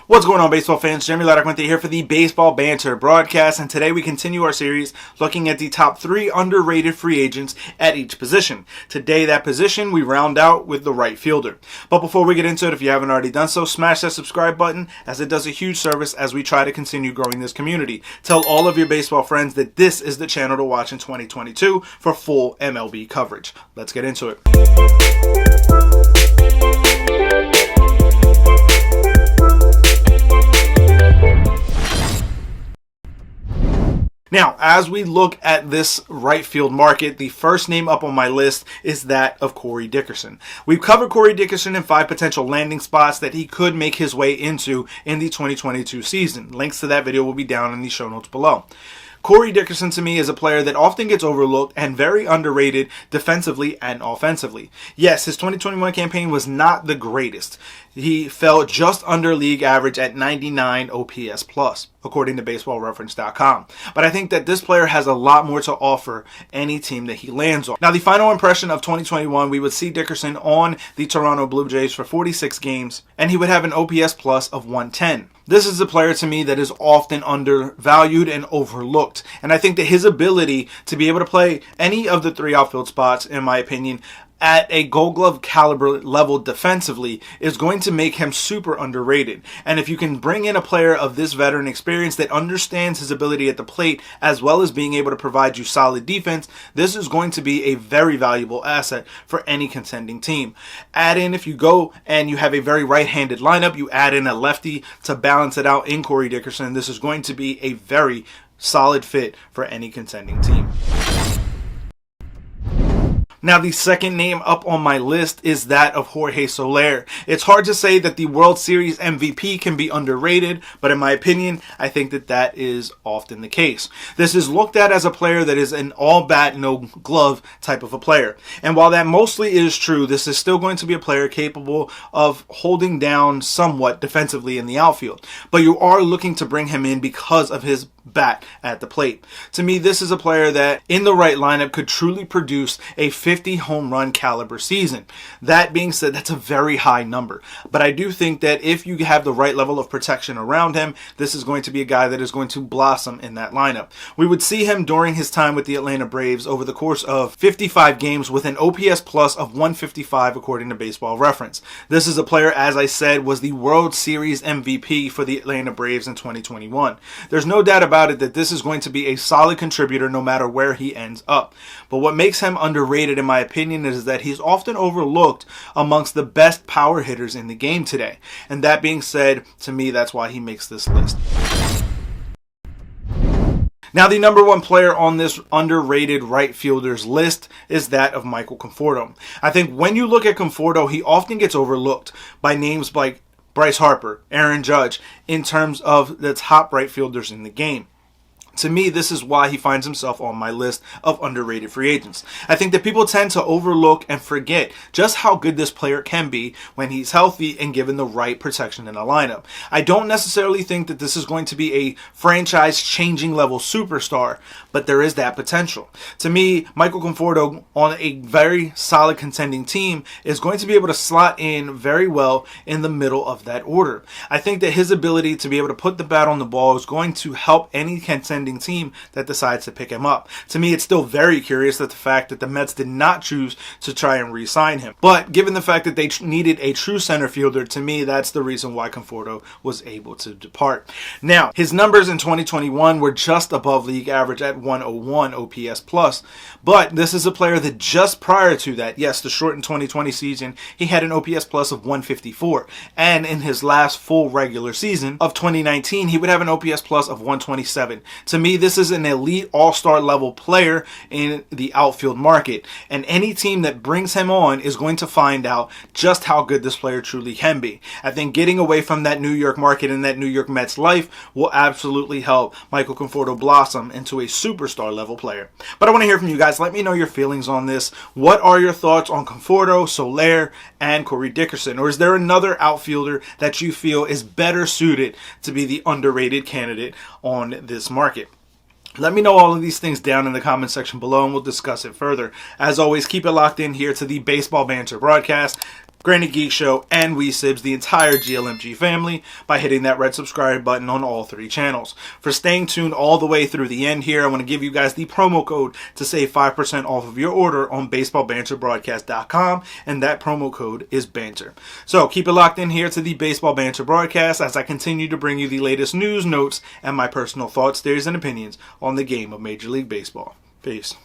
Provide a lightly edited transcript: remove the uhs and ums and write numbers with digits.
What's going on, baseball fans? Jeremy Laracuente here for the Baseball Banter Broadcast, and today we continue our series looking at the top 3 underrated free agents at each position. Today, that position, we round out with the right fielder. But before we get into it, if you haven't already done so, smash that subscribe button, as it does a huge service as we try to continue growing this community. Tell all of your baseball friends that this is the channel to watch in 2022 for full MLB coverage. Let's get into it. Now, as we look at this right field market, the first name up on my list is that of Corey Dickerson. We've covered Corey Dickerson in 5 potential landing spots that he could make his way into in the 2022 season. Links to that video will be down in the show notes below. Corey Dickerson, to me, is a player that often gets overlooked and very underrated defensively and offensively. Yes, his 2021 campaign was not the greatest. He fell just under league average at 99 OPS plus, according to BaseballReference.com. But I think that this player has a lot more to offer any team that he lands on. Now, the final impression of 2021, we would see Dickerson on the Toronto Blue Jays for 46 games, and he would have an OPS plus of 110. This is a player to me that is often undervalued and overlooked. And I think that his ability to be able to play any of the 3 outfield spots, in my opinion, at a Gold Glove caliber level defensively is going to make him super underrated. And if you can bring in a player of this veteran experience that understands his ability at the plate as well as being able to provide you solid defense, this is going to be a very valuable asset for any contending team. Add in, if you go and you have a very right-handed lineup, you add in a lefty to balance it out in Corey Dickerson. This is going to be a very solid fit for any contending team. Now, the second name up on my list is that of Jorge Solis. It's hard to say that the World Series MVP can be underrated, but in my opinion, I think that that is often the case. This is looked at as a player that is an all-bat, no-glove type of a player. And while that mostly is true, this is still going to be a player capable of holding down somewhat defensively in the outfield. But you are looking to bring him in because of his bat at the plate. To me, this is a player that in the right lineup could truly produce a 50 home run caliber season. That being said, that's a very high number. But I do think that if you have the right level of protection around him, this is going to be a guy that is going to blossom in that lineup. We would see him during his time with the Atlanta Braves over the course of 55 games with an OPS plus of 155 according to Baseball Reference. This is a player, as I said, was the World Series MVP for the Atlanta Braves in 2021. There's no doubt about it that this is going to be a solid contributor no matter where he ends up. But what makes him underrated, in my opinion, is that he's often overlooked amongst the best power hitters in the game today. And that being said, to me, that's why he makes this list. Now, the number 1 player on this underrated right fielder's list is that of Michael Conforto. I think when you look at Conforto, he often gets overlooked by names like Bryce Harper, Aaron Judge, in terms of the top right fielders in the game. To me, this is why he finds himself on my list of underrated free agents. I think that people tend to overlook and forget just how good this player can be when he's healthy and given the right protection in a lineup. I don't necessarily think that this is going to be a franchise-changing level superstar, but there is that potential. To me, Michael Conforto on a very solid contending team is going to be able to slot in very well in the middle of that order. I think that his ability to be able to put the bat on the ball is going to help any contending team that decides to pick him up. To me, it's still very curious that the fact that the Mets did not choose to try and re-sign him. But given the fact that they needed a true center fielder, to me, that's the reason why Conforto was able to depart. Now, his numbers in 2021 were just above league average at 101 OPS plus. But this is a player that just prior to that, yes, the shortened 2020 season, he had an OPS plus of 154. And in his last full regular season of 2019, he would have an OPS plus of 127. To me, this is an elite all-star level player in the outfield market, and any team that brings him on is going to find out just how good this player truly can be. I think getting away from that New York market and that New York Mets life will absolutely help Michael Conforto blossom into a superstar level player. But I want to hear from you guys. Let me know your feelings on this. What are your thoughts on Conforto, Solis, and Corey Dickerson? Or is there another outfielder that you feel is better suited to be the underrated candidate on this market? Let me know all of these things down in the comment section below and we'll discuss it further. As always, keep it locked in here to the Baseball Banter Broadcast. Granny Geek Show, and We Sibs, the entire GLMG family, by hitting that red subscribe button on all 3 channels. For staying tuned all the way through the end here, I want to give you guys the promo code to save 5% off of your order on baseballbanterbroadcast.com, and that promo code is BANTER. So keep it locked in here to the Baseball Banter Broadcast as I continue to bring you the latest news, notes, and my personal thoughts, theories, and opinions on the game of Major League Baseball. Peace.